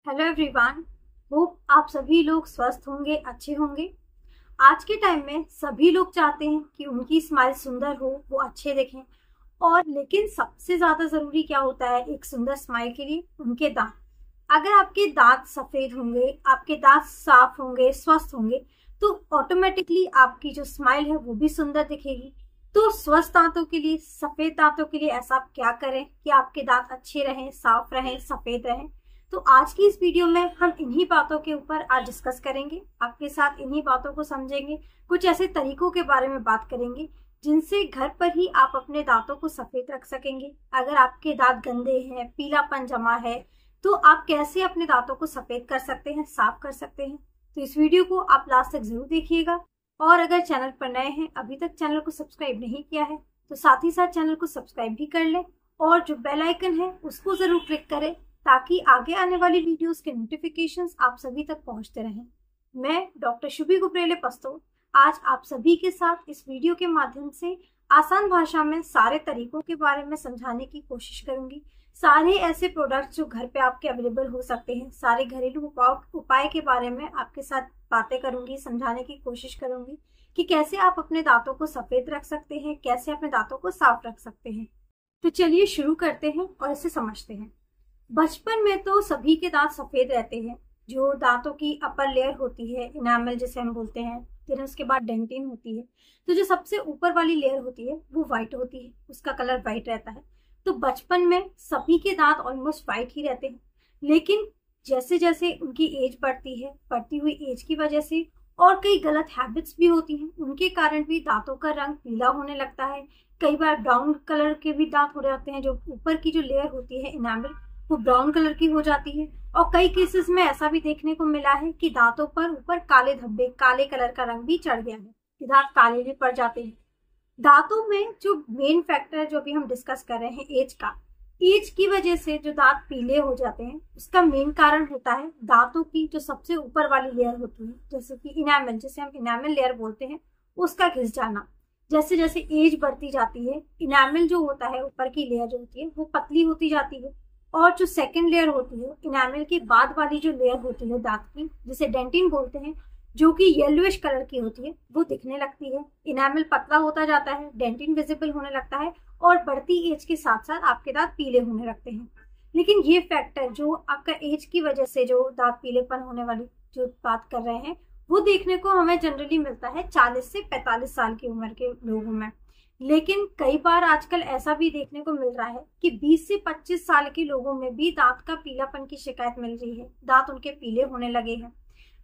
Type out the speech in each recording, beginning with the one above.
Hello everyone. Hope आप सभी लोग स्वस्थ होंगे, अच्छे होंगे। आज के टाइम में सभी लोग चाहते हैं कि उनकी स्माइल सुंदर हो, वो अच्छे दिखें। और लेकिन सबसे ज्यादा जरूरी क्या होता है एक सुंदर स्माइल के लिए? उनके दांत। अगर आपके दांत सफेद होंगे, आपके दांत साफ होंगे, स्वस्थ होंगे, तो ऑटोमेटिकली आपकी जो स्माइल है वो भी सुंदर दिखेगी। तो स्वस्थ दांतों के लिए, सफेद दांतों के लिए ऐसा आप क्या करें कि आपके दांत अच्छे रहें, साफ रहें, सफेद रहें? तो आज की इस वीडियो में हम इन्हीं बातों के ऊपर आज डिस्कस करेंगे, आपके साथ इन्हीं बातों को समझेंगे। कुछ ऐसे तरीकों के बारे में बात करेंगे जिनसे घर पर ही आप अपने दांतों को सफेद रख सकेंगे। अगर आपके दांत गंदे हैं, पीलापन जमा है, तो आप कैसे अपने दांतों को सफेद कर सकते हैं, साफ कर सकते हैं। तो इस वीडियो को आप लास्ट तक जरूर देखिएगा। और अगर चैनल पर नए हैं, अभी तक चैनल को सब्सक्राइब नहीं किया है, तो साथ ही साथ चैनल को सब्सक्राइब भी कर लें और जो बेल आइकन है उसको जरूर क्लिक करें ताकि आगे आने वाली वीडियोस के नोटिफिकेशंस आप सभी तक पहुंचते रहें। मैं डॉक्टर शुभी गुप्रेले पस्तो आज आप सभी के साथ इस वीडियो के माध्यम से आसान भाषा में सारे तरीकों के बारे में समझाने की कोशिश करूंगी। सारे ऐसे प्रोडक्ट्स जो घर पे आपके अवेलेबल हो सकते हैं, सारे घरेलू उपाय के बारे में आपके साथ बातें करूंगी, समझाने की कोशिश करूंगी कि कैसे आप अपने दांतों को सफेद रख सकते हैं, कैसे अपने दांतों को साफ रख सकते हैं। तो चलिए शुरू करते हैं और इसे समझते हैं। बचपन में तो सभी के दांत सफेद रहते हैं। जो दांतों की अपर लेयर होती है, इनामल जिसे हम बोलते हैं, फिर उसके बाद डेंटिन होती है। तो जो सबसे ऊपर वाली लेयर होती है वो व्हाइट होती है, उसका कलर व्हाइट रहता है। तो बचपन में सभी के दांत ऑलमोस्ट व्हाइट ही रहते हैं। लेकिन जैसे जैसे उनकी एज बढ़ती है, बढ़ती हुई एज की वजह से और कई गलत हैबिट्स भी होती हैं, उनके कारण भी दांतों का रंग पीला होने लगता है। कई बार ब्राउन कलर के भी दांत हो जाते हैं। जो ऊपर की जो लेयर होती है इनामल, वो ब्राउन कलर की हो जाती है। और कई केसेस में ऐसा भी देखने को मिला है कि दांतों पर ऊपर काले धब्बे, काले कलर का रंग भी चढ़ गया है, दांत काले भी पड़ जाते हैं। दांतों में जो मेन फैक्टर जो भी हम डिस्कस कर रहे हैं, एज का, एज की वजह से जो दांत पीले हो जाते हैं उसका मेन कारण होता है दांतों की जो सबसे ऊपर वाली लेयर होती है, जैसे कि इनामल, जिसे हम इनामल लेयर बोलते हैं, उसका घिस जाना। जैसे जैसे एज बढ़ती जाती है, इनामल जो होता है ऊपर की लेयर जो होती है वो पतली होती जाती है। और जो सेकंड लेयर होती है इनामल के बाद वाली जो लेयर होती है दांत की, जिसे डेंटिन बोलते हैं, जो कि येलोइश कलर की होती है, वो दिखने लगती है। इनामल पतला होता जाता है, डेंटिन विजिबल होने लगता है और बढ़ती एज के साथ साथ आपके दांत पीले होने लगते हैं। लेकिन ये फैक्टर जो आपका एज की वजह से जो दांत पीलेपन होने वाली जो बात कर रहे हैं, वो देखने को हमें जनरली मिलता है 40 से 45 साल की उम्र के लोगों में। लेकिन कई बार आजकल ऐसा भी देखने को मिल रहा है कि 20 से 25 साल के लोगों में भी दांत का पीलापन की शिकायत मिल रही है, दांत उनके पीले होने लगे हैं।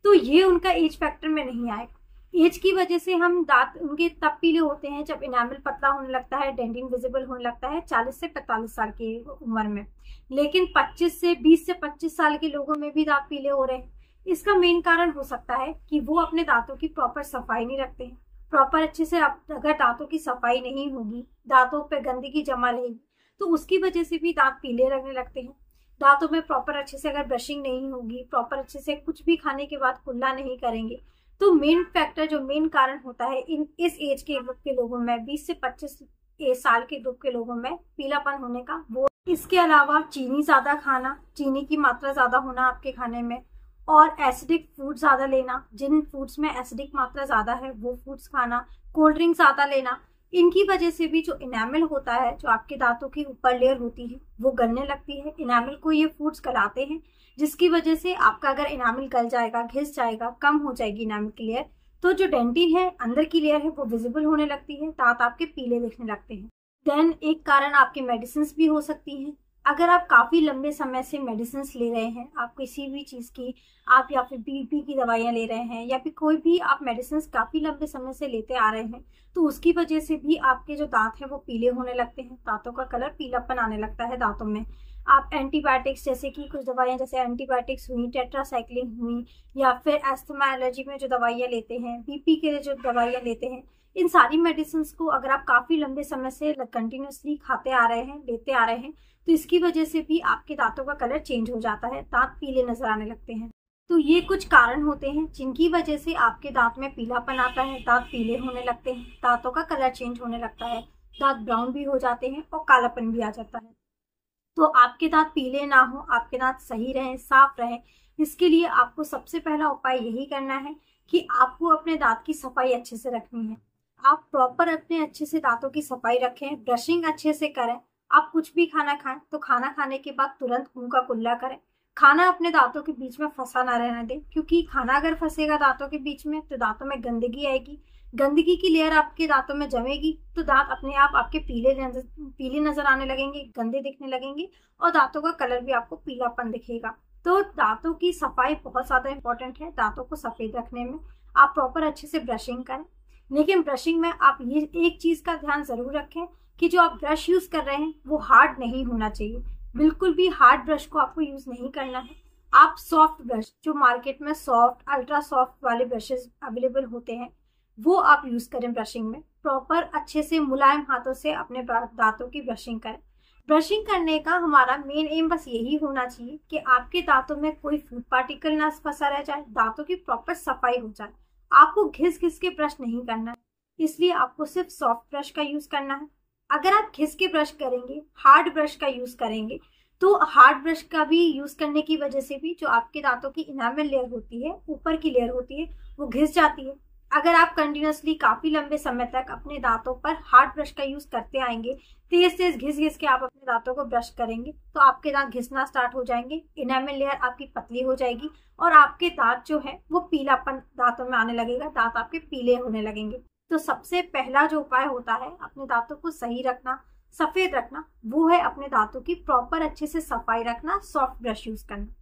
तो ये उनका एज फैक्टर में नहीं आएगा। एज की वजह से हम दांत उनके तब पीले होते हैं जब इनामल पतला होने लगता है, डेंटिन विजिबल होने लगता है 40 से 45 साल की उम्र में। लेकिन 20 से 25 साल के लोगों में भी दांत पीले हो रहे हैं। इसका मेन कारण हो सकता है कि वो अपने दांतों की प्रॉपर सफाई नहीं रखते हैं। प्रॉपर अच्छे से अगर दांतों की सफाई नहीं होगी, दांतों पे गंदगी जमा रहेगी, तो उसकी वजह से भी दांत पीले लगने लगते हैं। दांतों में प्रॉपर अच्छे से अगर ब्रशिंग नहीं होगी, प्रॉपर अच्छे से कुछ भी खाने के बाद कुल्ला नहीं करेंगे, तो मेन फैक्टर जो मेन कारण होता है इस एज के ग्रुप के लोगों में, 20 से 25 साल के ग्रुप के लोगों में पीलापन होने का, वो इसके अलावा चीनी ज्यादा खाना, चीनी की मात्रा ज्यादा होना आपके खाने में, और एसिडिक फूड ज्यादा लेना, जिन फूड्स में एसिडिक मात्रा ज्यादा है वो फूड्स खाना, कोल्ड ड्रिंक ज्यादा लेना, इनकी वजह से भी जो इनामल होता है, जो आपके दांतों की ऊपर लेयर होती है, वो गलने लगती है। इनामल को ये फूड्स गलाते हैं, जिसकी वजह से आपका अगर इनामल गल जाएगा, घिस जाएगा, कम हो जाएगी इनामल की लेयर, तो जो डेंटिन है, अंदर की लेयर है, वो विजिबल होने लगती है, दांत आपके पीले दिखने लगते हैं। देन एक कारण आपकी मेडिसिन भी हो सकती हैं। अगर आप काफी लंबे समय से मेडिसिन ले रहे हैं, आप किसी भी चीज की, आप या फिर बीपी की दवाइयां ले रहे हैं, या फिर कोई भी आप मेडिसिन काफी लंबे समय से लेते आ रहे हैं, तो उसकी वजह से भी आपके जो दांत हैं वो पीले होने लगते हैं, दांतों का कलर पीलापन आने लगता है दांतों में। आप एंटीबायोटिक्स, जैसे कि कुछ दवाइयां, जैसे एंटीबायोटिक्स हुई, टेट्रासाइक्लिन हुई, या फिर अस्थमा एलर्जी में जो दवाइयां लेते हैं, बीपी के लिए जो दवाइयां लेते हैं, इन सारी मेडिसिन को अगर आप काफी लंबे समय से कंटिन्यूसली खाते आ रहे हैं, लेते आ रहे हैं, तो इसकी वजह से भी आपके दांतों का कलर चेंज हो जाता है, दांत पीले नजर आने लगते हैं। तो ये कुछ कारण होते हैं जिनकी वजह से आपके दांत में पीलापन आता है, दांत पीले होने लगते हैं, दांतों का कलर चेंज होने लगता है, दांत ब्राउन भी हो जाते हैं और कालापन भी आ जाता है। तो आपके दांत पीले ना हो, आपके दांत सही रहें, साफ रहें, इसके लिए आपको सबसे पहला उपाय यही करना है कि आपको अपने दांत की सफाई अच्छे से रखनी है। आप प्रॉपर अपने अच्छे से दांतों की सफाई रखें, ब्रशिंग अच्छे से करें। आप कुछ भी खाना खाएं तो खाना खाने के बाद तुरंत मुंह का कुल्ला करें। खाना अपने दांतों के बीच में फंसा ना रहने दें, क्योंकि खाना अगर फंसेगा दांतों के बीच में तो दांतों में गंदगी आएगी, गंदगी की लेयर आपके दांतों में जमेगी तो दांत अपने आप आपके पीले नजर आने लगेंगे, गंदे दिखने लगेंगे और दांतों का कलर भी आपको पीलापन दिखेगा। तो दांतों की सफाई बहुत ज्यादा इंपॉर्टेंट है। दांतों को सफेद रखने में आप प्रॉपर अच्छे से ब्रशिंग करें, लेकिन ब्रशिंग में आप ये एक चीज का ध्यान जरूर रखें कि जो आप ब्रश यूज कर रहे हैं वो हार्ड नहीं होना चाहिए। बिल्कुल भी हार्ड ब्रश को आपको यूज नहीं करना है। आप सॉफ्ट ब्रश, जो मार्केट में सॉफ्ट, अल्ट्रा सॉफ्ट वाले ब्रशेस अवेलेबल होते हैं, वो आप यूज करें ब्रशिंग में। प्रॉपर अच्छे से मुलायम हाथों से अपने दांतों की ब्रशिंग करें। ब्रशिंग करने का हमारा मेन एम बस यही होना चाहिए कि आपके दांतों में कोई फूड पार्टिकल ना फंसा रह जाए, दांतों की प्रॉपर सफाई हो जाए। आपको घिस घिस के ब्रश नहीं करना है, इसलिए आपको सिर्फ सॉफ्ट ब्रश का यूज करना है। अगर आप घिस के ब्रश करेंगे, हार्ड ब्रश का यूज करेंगे, तो हार्ड ब्रश का भी यूज करने की वजह से भी जो आपके दांतों की इनामल लेयर होती है, ऊपर की लेयर होती है, वो घिस जाती है। अगर आप कंटिन्यूसली काफी लंबे समय तक अपने दांतों पर हार्ड ब्रश का यूज करते आएंगे, तेज तेज घिस घिस के आप अपने दांतों को ब्रश करेंगे, तो आपके दांत घिसना स्टार्ट हो जाएंगे, इनामल लेयर आपकी पतली हो जाएगी और आपके दांत जो है वो पीलापन दांतों में आने लगेगा, दांत आपके पीले होने लगेंगे। तो सबसे पहला जो उपाय होता है अपने दांतों को सही रखना, सफेद रखना, वो है अपने दांतों की प्रॉपर अच्छे से सफाई रखना, सॉफ्ट ब्रश यूज करना।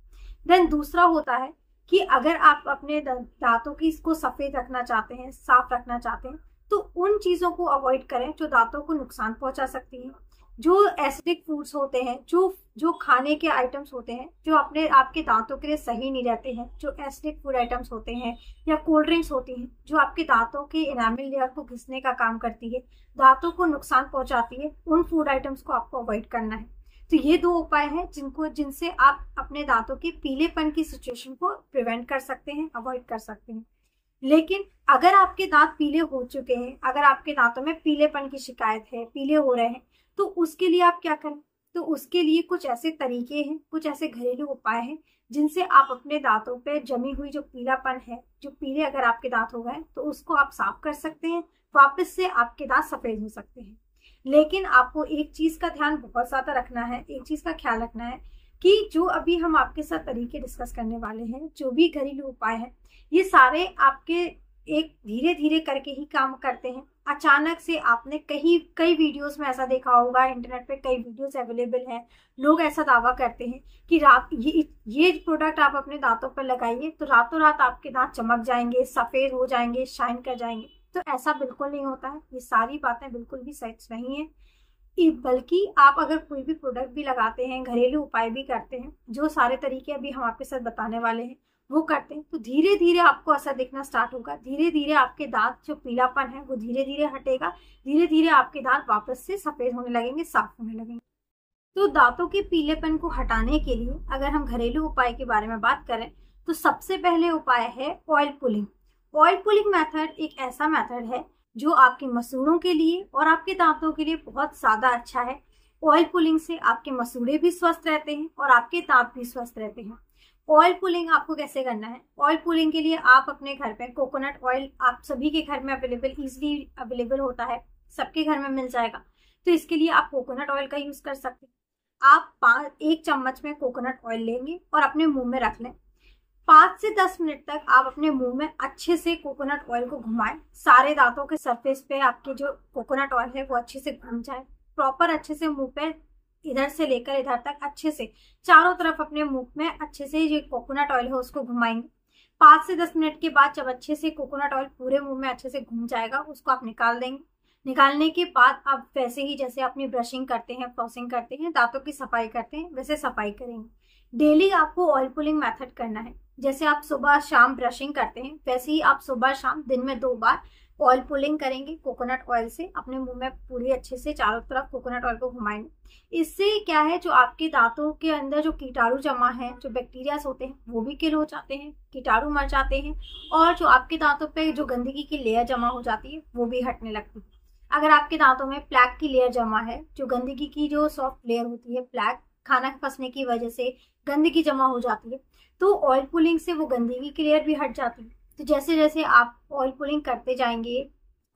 देन दूसरा होता है कि अगर आप अपने दांतों की इसको सफेद रखना चाहते हैं, साफ रखना चाहते हैं, तो उन चीजों को अवॉइड करें जो दांतों को नुकसान पहुंचा सकती हैं। जो एसिडिक फूड्स होते हैं, जो खाने के आइटम्स होते हैं जो अपने आपके दांतों के लिए सही नहीं रहते हैं, जो एसिडिक फूड आइटम्स होते हैं या कोल्ड ड्रिंक्स होती हैं जो आपके दांतों के इनामल लेयर को घिसने का काम करती है, दांतों को नुकसान पहुंचाती है, उन फूड आइटम्स को आपको अवॉइड करना है। तो ये दो उपाय हैं जिनसे आप अपने दांतों के पीलेपन की सिचुएशन को प्रिवेंट कर सकते हैं, अवॉइड कर सकते हैं। लेकिन अगर आपके दांत पीले हो चुके हैं, अगर आपके दांतों में पीलेपन की शिकायत है, पीले हो रहे हैं, तो उसके लिए आप क्या करें? तो उसके लिए कुछ ऐसे तरीके हैं, कुछ ऐसे घरेलू उपाय हैं जिनसे आप अपने दांतों पे जमी हुई जो पीलापन है, जो पीले अगर आपके दांत हो गए तो उसको आप साफ कर सकते हैं, वापस से आपके दांत सफेद हो सकते हैं। लेकिन आपको एक चीज का ध्यान बहुत ज्यादा रखना है, एक चीज का ख्याल रखना है कि जो अभी हम आपके साथ तरीके डिस्कस करने वाले हैं, जो भी घरेलू उपाय हैं, ये सारे आपके एक धीरे धीरे करके ही काम करते हैं। अचानक से आपने कई वीडियोस में ऐसा देखा होगा, इंटरनेट पे कई वीडियोस अवेलेबल हैं, लोग ऐसा दावा करते हैं कि रात ये प्रोडक्ट आप अपने दांतों पर लगाइए तो रातों रात आपके दांत चमक जाएंगे, सफेद हो जाएंगे, शाइन कर जाएंगे। तो ऐसा बिल्कुल नहीं होता है, ये सारी बातें बिल्कुल भी सच नहीं है। बल्कि आप अगर कोई भी प्रोडक्ट भी लगाते हैं, घरेलू उपाय भी करते हैं, जो सारे तरीके अभी हम आपके साथ बताने वाले हैं वो करते हैं, तो धीरे धीरे आपको असर दिखना स्टार्ट होगा। धीरे धीरे आपके दांत जो पीलापन है वो धीरे धीरे हटेगा, धीरे धीरे आपके दांत वापस से सफेद होने लगेंगे, साफ होने लगेंगे। तो दांतों के पीलेपन को हटाने के लिए अगर हम घरेलू उपाय के बारे में बात करें तो सबसे पहले उपाय है oil pulling. Oil pulling method एक ऐसा मेथड है जो आपके मसूड़ों के लिए और आपके दांतों के लिए बहुत ज्यादा अच्छा है। ऑयल पुलिंग से आपके मसूड़े भी स्वस्थ रहते हैं और आपके दांत भी स्वस्थ रहते हैं। ऑयल पुलिंग आपको कैसे करना है? ऑयल पुलिंग के लिए आप अपने घर पे कोकोनट ऑयल, आप सभी के घर में इजीली अवेलेबल होता है, सबके घर में मिल जाएगा, तो इसके लिए आप कोकोनट ऑयल का यूज कर सकते हैं। आप 1 चम्मच में कोकोनट ऑयल लेंगे और अपने मुंह में रख लें। 5 से 10 मिनट तक आप अपने मुंह में अच्छे से कोकोनट ऑयल को घुमाएं, सारे दांतों के सरफेस पे आपके जो कोकोनट ऑयल है वो अच्छे से घूम जाए। प्रॉपर अच्छे से मुंह पे इधर से लेकर इधर तक अच्छे से चारों तरफ अपने मुंह में अच्छे से जो कोकोनट ऑयल है उसको घुमाएंगे। 5 से 10 मिनट के बाद जब अच्छे से कोकोनट ऑयल पूरे मुंह में अच्छे से घूम जाएगा, उसको आप निकाल देंगे। निकालने के बाद आप वैसे ही जैसे अपनी ब्रशिंग करते हैं, फ्लॉसिंग करते हैं, दांतों की सफाई करते हैं, वैसे सफाई करेंगे। डेली आपको ऑयल पुलिंग मेथड करना है। जैसे आप सुबह शाम ब्रशिंग करते हैं, वैसे ही आप सुबह शाम दिन में 2 बार ऑयल पुलिंग करेंगे कोकोनट ऑयल से। अपने मुंह में पूरी अच्छे से चारों तरफ कोकोनट ऑयल को घुमाएंगे। इससे क्या है, जो आपके दांतों के अंदर जो कीटाणु जमा है, जो बैक्टीरियाज होते हैं, वो भी किल हो जाते हैं, कीटाणु मर जाते हैं, और जो आपके दांतों पे जो गंदगी की लेयर जमा हो जाती है वो भी हटने लगती है। अगर आपके दांतों में प्लैक की लेयर जमा है, जो गंदगी की जो सॉफ्ट लेयर होती है प्लैक, खाना फंसने की वजह से गंदगी जमा हो जाती है, तो ऑयल पुलिंग से वो गंदगी की लेयर भी हट जाती है। तो जैसे जैसे आप ऑयल पुलिंग करते जाएंगे,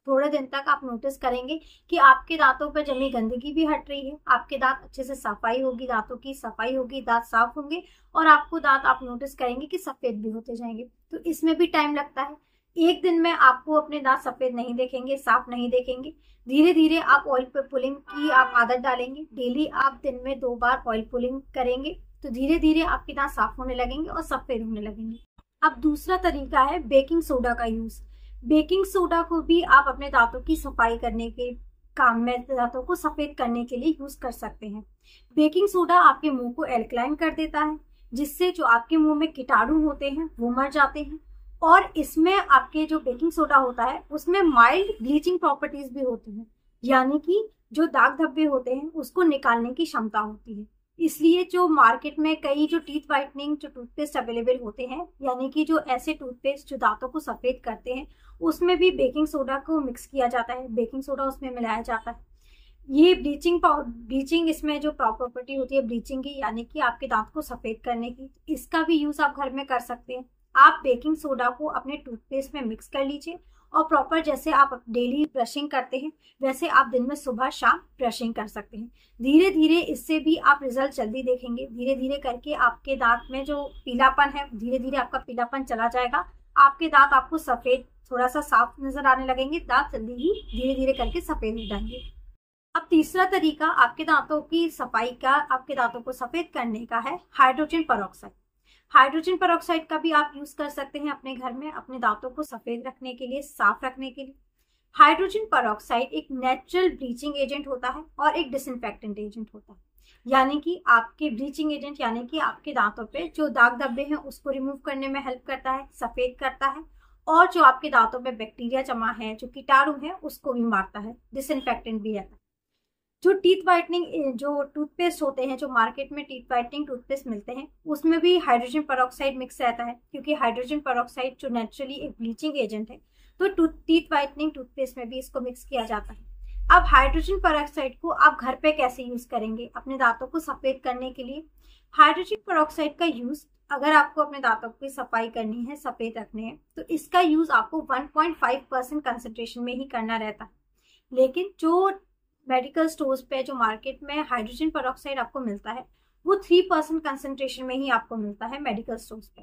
थोड़े दिन तक आप नोटिस करेंगे कि आपके दांतों पर जमी गंदगी भी हट रही है, आपके दांत अच्छे से सफाई होगी, दांतों की सफाई होगी, दांत साफ होंगे और आपको दांत आप नोटिस करेंगे कि सफेद भी होते जाएंगे। तो इसमें भी टाइम लगता है। एक दिन में आपको अपने दांत सफेद नहीं देखेंगे, साफ नहीं देखेंगे। धीरे धीरे आप ऑयल पुलिंग की आप आदत डालेंगे। डेली आप दिन में 2 बार ऑयल पुलिंग करेंगे तो धीरे धीरे आपके दांत साफ होने लगेंगे और सफेद होने लगेंगे। अब दूसरा तरीका है बेकिंग सोडा का यूज। बेकिंग सोडा को भी आप अपने दांतों की सफाई करने के काम में, दांतों को सफेद करने के लिए यूज कर सकते हैं। बेकिंग सोडा आपके मुंह को एल्कलाइन कर देता है, जिससे जो आपके मुंह में कीटाणु होते हैं वो मर जाते हैं। और इसमें आपके जो बेकिंग सोडा होता है उसमें माइल्ड ब्लीचिंग प्रॉपर्टीज भी होती हैं, यानी कि जो दाग धब्बे होते हैं उसको निकालने की क्षमता होती है। इसलिए जो मार्केट में कई जो टीथ वाइटनिंग जो टूथपेस्ट अवेलेबल होते हैं, यानी कि जो ऐसे टूथपेस्ट जो दांतों को सफेद करते हैं, उसमें भी बेकिंग सोडा को मिक्स किया जाता है, बेकिंग सोडा उसमें मिलाया जाता है। ये ब्लीचिंग इसमें जो प्रॉपर्टी होती है ब्लीचिंग की, यानी कि आपके दांत को सफेद करने की, इसका भी यूज आप घर में कर सकते हैं। आप बेकिंग सोडा को अपने टूथपेस्ट में मिक्स कर लीजिए और प्रॉपर जैसे आप डेली ब्रशिंग करते हैं वैसे आप दिन में सुबह शाम ब्रशिंग कर सकते हैं। धीरे धीरे इससे भी आप रिजल्ट जल्दी देखेंगे। धीरे धीरे करके आपके दांत में जो पीलापन है, धीरे धीरे आपका पीलापन चला जाएगा। आपके दांत आपको सफेद, थोड़ा सा साफ नजर आने लगेंगे। दांत जल्दी ही धीरे धीरे करके सफेद हो जाएंगे। अब तीसरा तरीका आपके दांतों की सफाई का, आपके दांतों को सफेद करने का है हाइड्रोजन पेरोक्साइड। हाइड्रोजन पेरोक्साइड का भी आप यूज कर सकते हैं अपने घर में, अपने दांतों को सफेद रखने के लिए, साफ रखने के लिए। हाइड्रोजन पेरोक्साइड एक नेचुरल ब्लीचिंग एजेंट होता है और एक डिसइंफेक्टेंट एजेंट होता है, यानी कि आपके ब्लीचिंग एजेंट, यानी कि आपके दांतों पे जो दाग धब्बे हैं उसको रिमूव करने में हेल्प करता है, सफेद करता है। और जो आपके दांतों पे बैक्टीरिया जमा है, जो कीटाणु है, उसको भी मारता है, डिसइंफेक्टेंट भी रहता है। जो टीथ वाइटनिंग जो टूथपेस्ट होते हैं, जो मार्केट में टीथ वाइटनिंग टूथपेस्ट मिलते हैं, उसमें भी हाइड्रोजन पेरोक्साइड मिक्स रहता है, क्योंकि हाइड्रोजन पेरोक्साइड जो नेचुरली एक ब्लीचिंग एजेंट है, तो टीथ वाइटनिंग टूथपेस्ट में भी इसको मिक्स किया जाता है। अब हाइड्रोजन पेरोक्साइड को आप घर पे कैसे यूज करेंगे अपने दांतों को सफेद करने के लिए? हाइड्रोजन पेरोक्साइड का यूज अगर आपको अपने दांतों की सफाई करनी है, सफेद रखने हैं, तो इसका यूज आपको 1.5% कंसेंट्रेशन में ही करना रहता है। लेकिन जो मेडिकल स्टोर्स पे, जो मार्केट में हाइड्रोजन पेरोक्साइड आपको मिलता है, वो 3% कंसेंट्रेशन में ही आपको मिलता है मेडिकल स्टोर्स पे।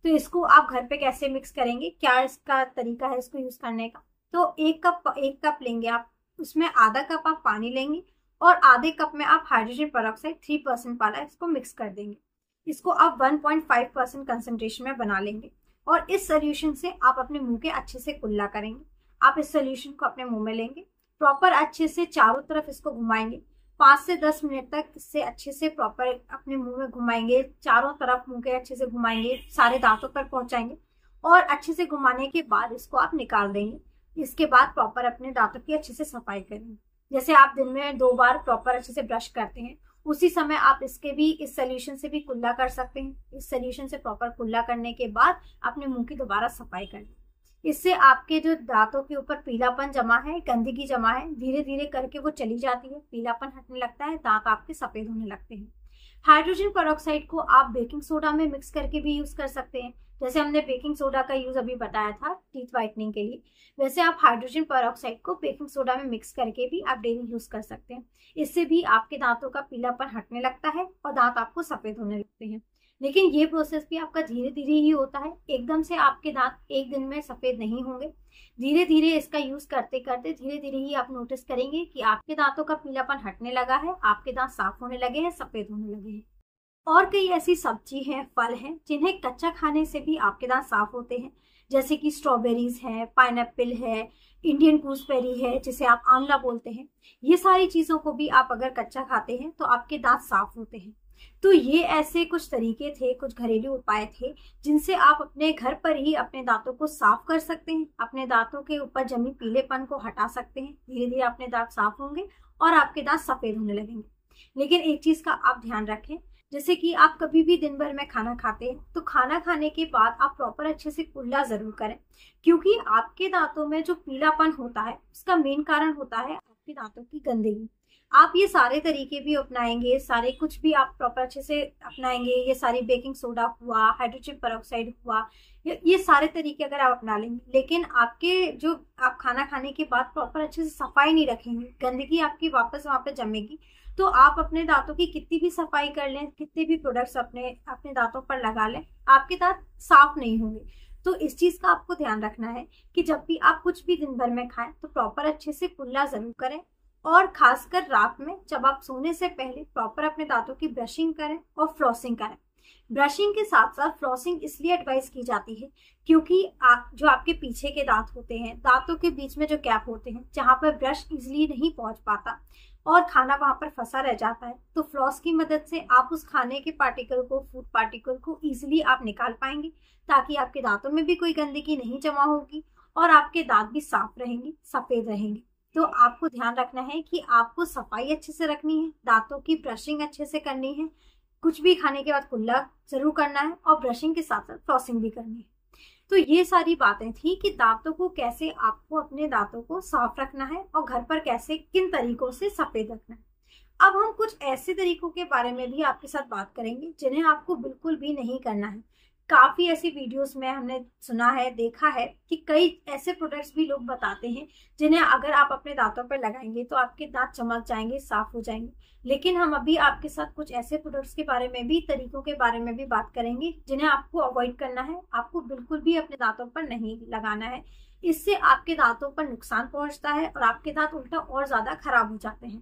तो इसको आप घर पे कैसे मिक्स करेंगे, क्या इसका तरीका है इसको यूज करने का? तो एक कप लेंगे आप, उसमें आधा कप आप पानी लेंगे और आधे कप में आप हाइड्रोजन पेरोक्साइड 3% वाला इसको मिक्स कर देंगे। इसको आप 1.5% कंसेंट्रेशन में बना लेंगे और इस सोल्यूशन से आप अपने मुंह के अच्छे से कुल्ला करेंगे। आप इस सोल्यूशन को अपने मुंह में लेंगे, प्रॉपर अच्छे से चारों तरफ इसको घुमाएंगे, 5 से 10 मिनट तक इससे अच्छे से प्रॉपर अपने मुंह में घुमाएंगे, चारों तरफ मुंह के अच्छे से घुमाएंगे, सारे दांतों पर पहुंचाएंगे और अच्छे से घुमाने के बाद इसको आप निकाल देंगे। इसके बाद प्रॉपर अपने दांतों की अच्छे से सफाई करेंगे। जैसे आप दिन में 2 बार प्रॉपर अच्छे से ब्रश करते हैं, उसी समय आप इसके भी, इस सोल्यूशन से भी कुल्ला कर सकते हैं। इस सोल्यूशन से प्रॉपर कुल्ला करने के बाद अपने मुंह की दोबारा सफाई करें। इससे आपके जो दांतों के ऊपर पीलापन जमा है, गंदगी जमा है, धीरे धीरे करके वो चली जाती है, पीलापन हटने लगता है, दांत आपके सफेद होने लगते हैं। हाइड्रोजन पेरोक्साइड को आप बेकिंग सोडा में मिक्स करके भी यूज कर सकते हैं। जैसे हमने बेकिंग सोडा का यूज अभी बताया था टीथ वाइटनिंग के लिए, वैसे आप हाइड्रोजन पेरोक्साइड को बेकिंग सोडा में मिक्स करके भी आप डेली यूज कर सकते हैं। इससे भी आपके दांतों का पीलापन हटने लगता है और दांत आपको सफेद होने लगते हैं। लेकिन ये प्रोसेस भी आपका धीरे धीरे ही होता है, एकदम से आपके दांत एक दिन में सफेद नहीं होंगे। धीरे धीरे इसका यूज करते करते धीरे धीरे ही आप नोटिस करेंगे कि आपके दांतों का पीलापन हटने लगा है, आपके दांत साफ होने लगे हैं, सफेद होने लगे हैं। और कई ऐसी सब्जी हैं, फल हैं, जिन्हें कच्चा खाने से भी आपके दांत साफ होते हैं, जैसे कि स्ट्रॉबेरीज है, पाइनएप्पल है, इंडियन गूसबेरी है जिसे आप आंवला बोलते हैं। ये सारी चीजों को भी आप अगर कच्चा खाते हैं तो आपके दांत साफ होते हैं। तो ये ऐसे कुछ तरीके थे, कुछ घरेलू उपाय थे जिनसे आप अपने घर पर ही अपने दांतों को साफ कर सकते हैं, अपने दांतों के ऊपर जमी पीलेपन को हटा सकते हैं। धीरे धीरे अपने दांत साफ होंगे और आपके दांत सफेद होने लगेंगे। लेकिन एक चीज का आप ध्यान रखें, जैसे कि आप कभी भी दिन भर में खाना खाते हैं तो खाना खाने के बाद आप प्रॉपर अच्छे से कुल्ला जरूर करें, क्योंकि आपके दांतों में जो पीलापन होता है उसका मेन कारण होता है आपके दांतों की गंदगी। आप ये सारे तरीके भी अपनाएंगे, सारे कुछ भी आप प्रॉपर अच्छे से अपनाएंगे, ये सारी बेकिंग सोडा हुआ, हाइड्रोजन पेरोक्साइड हुआ, ये सारे तरीके अगर आप अपना लेंगे, लेकिन आपके जो आप खाना खाने के बाद प्रॉपर अच्छे से सफाई नहीं रखेंगे, गंदगी आपकी वापस वहां पे जमेगी, तो आप अपने दांतों की कितनी भी सफाई कर लें, कितने भी प्रोडक्ट्स अपने अपने दांतों पर लगा लें, आपके दांत साफ नहीं होंगे। तो इस चीज का आपको ध्यान रखना है कि जब भी आप कुछ भी दिन भर में खाएं तो प्रॉपर अच्छे से कुल्ला जरूर करें, और खासकर रात में जब आप सोने से पहले प्रॉपर अपने दांतों की ब्रशिंग करें और फ्लॉसिंग करें। ब्रशिंग के साथ साथ फ्लॉसिंग इसलिए एडवाइस की जाती है क्योंकि जो आपके पीछे के दांत होते हैं, दांतों के बीच में जो गैप होते हैं जहां पर ब्रश इजिली नहीं पहुंच पाता और खाना वहां पर फंसा रह जाता है, तो फ्लॉस की मदद से आप उस खाने के पार्टिकल को, फूड पार्टिकल को इजिली आप निकाल पाएंगे, ताकि आपके दांतों में भी कोई गंदगी नहीं जमा होगी और आपके दांत भी साफ रहेंगे, सफेद रहेंगे। तो आपको ध्यान रखना है कि आपको सफाई अच्छे से रखनी है, दांतों की ब्रशिंग अच्छे से करनी है, कुछ भी खाने के बाद कुल्ला जरूर करना है और ब्रशिंग के साथ साथ फ्लॉसिंग भी करनी है। तो ये सारी बातें थी कि दांतों को कैसे आपको अपने दांतों को साफ रखना है और घर पर कैसे किन तरीकों से सफेद रखना है। अब हम कुछ ऐसे तरीकों के बारे में भी आपके साथ बात करेंगे जिन्हें आपको बिल्कुल भी नहीं करना है। काफी ऐसी वीडियोस में हमने सुना है, देखा है कि कई ऐसे प्रोडक्ट्स भी लोग बताते हैं जिन्हें अगर आप अपने दांतों पर लगाएंगे तो आपके दांत चमक जाएंगे, साफ हो जाएंगे। लेकिन हम अभी आपके साथ कुछ ऐसे प्रोडक्ट्स के बारे में भी, तरीकों के बारे में भी बात करेंगे जिन्हें आपको अवॉइड करना है, आपको बिल्कुल भी अपने दांतों पर नहीं लगाना है। इससे आपके दांतों पर नुकसान पहुंचता है और आपके दांत उल्टा और ज्यादा खराब हो जाते हैं।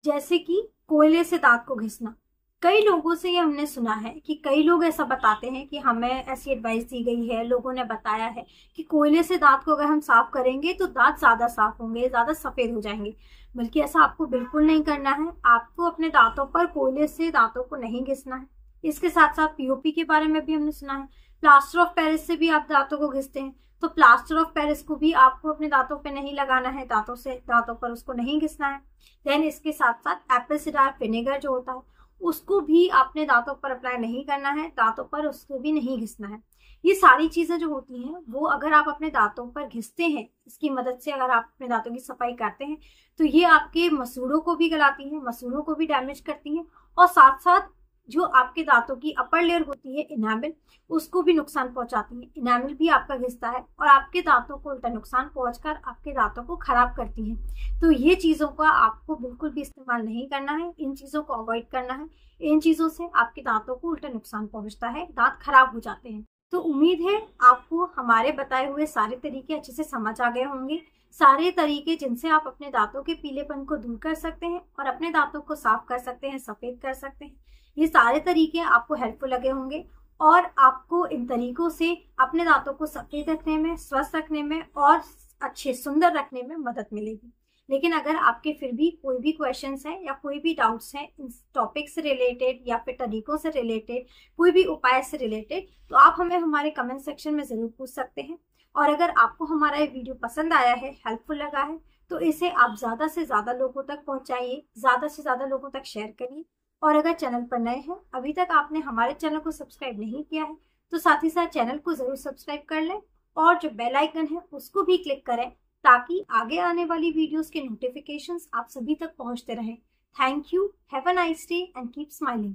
जैसे कि कोयले से दांत को घिसना। कई लोगों से ये हमने सुना है कि कई लोग ऐसा बताते हैं कि हमें ऐसी एडवाइस दी गई है, लोगों ने बताया है कि कोयले से दांत को अगर हम साफ करेंगे तो दांत ज्यादा साफ होंगे, ज्यादा सफेद हो जाएंगे। बल्कि ऐसा आपको बिल्कुल नहीं करना है। आपको अपने दांतों पर कोयले से दांतों को नहीं घिसना है। इसके साथ साथ पीओपी के बारे में भी हमने सुना है। प्लास्टर ऑफ पेरिस से भी आप दांतों को घिसते हैं, तो प्लास्टर ऑफ पेरिस को भी आपको अपने दांतों पे नहीं लगाना है, दांतों पर उसको नहीं घिसना है। देन इसके साथ साथ एप्पल साइडर विनेगर जो होता है उसको भी आपने दांतों पर अप्लाई नहीं करना है, दांतों पर उसको भी नहीं घिसना है। ये सारी चीजें जो होती हैं वो अगर आप अपने दांतों पर घिसते हैं, इसकी मदद से अगर आप अपने दांतों की सफाई करते हैं तो ये आपके मसूड़ों को भी गलाती हैं, मसूड़ों को भी डैमेज करती हैं, और साथ साथ जो आपके दांतों की अपर लेयर होती है इनामिल, उसको भी नुकसान पहुंचाती है। इनामिल भी आपका घिसता है और आपके दांतों को उल्टा नुकसान पहुंचकर आपके दांतों को खराब करती है। तो ये चीजों का आपको बिल्कुल भी इस्तेमाल नहीं करना है, इन चीजों को अवॉइड करना है। इन चीजों से आपके दांतों को उल्टा नुकसान पहुंचता है, दांत खराब हो जाते हैं। तो उम्मीद है आपको हमारे बताए हुए सारे तरीके अच्छे से समझ आ गए होंगे। सारे तरीके जिनसे आप अपने दांतों के पीलेपन को दूर कर सकते हैं और अपने दांतों को साफ कर सकते हैं, सफेद कर सकते हैं। ये सारे तरीके आपको हेल्पफुल लगे होंगे और आपको इन तरीकों से अपने दांतों को सफेद रखने में, स्वस्थ रखने में और अच्छे सुंदर रखने में मदद मिलेगी। लेकिन अगर आपके फिर भी कोई भी क्वेश्चंस हैं या कोई भी डाउट्स हैं इस टॉपिक से रिलेटेड या फिर तरीकों से रिलेटेड, कोई भी उपाय से रिलेटेड, तो आप हमें हमारे कमेंट सेक्शन में जरूर पूछ सकते हैं। और अगर आपको हमारा ये वीडियो पसंद आया है, हेल्पफुल लगा है, तो इसे आप ज़्यादा से ज़्यादा लोगों तक पहुंचाइए, ज़्यादा से ज़्यादा लोगों तक शेयर करिए। और अगर चैनल पर नए हैं, अभी तक आपने हमारे चैनल को सब्सक्राइब नहीं किया है, तो साथ ही साथ चैनल को जरूर सब्सक्राइब कर लें और जो बेल आइकन है उसको भी क्लिक करें, ताकि आगे आने वाली वीडियोस के नोटिफिकेशंस आप सभी तक पहुंचते रहें। Thank you, have a nice day and keep smiling.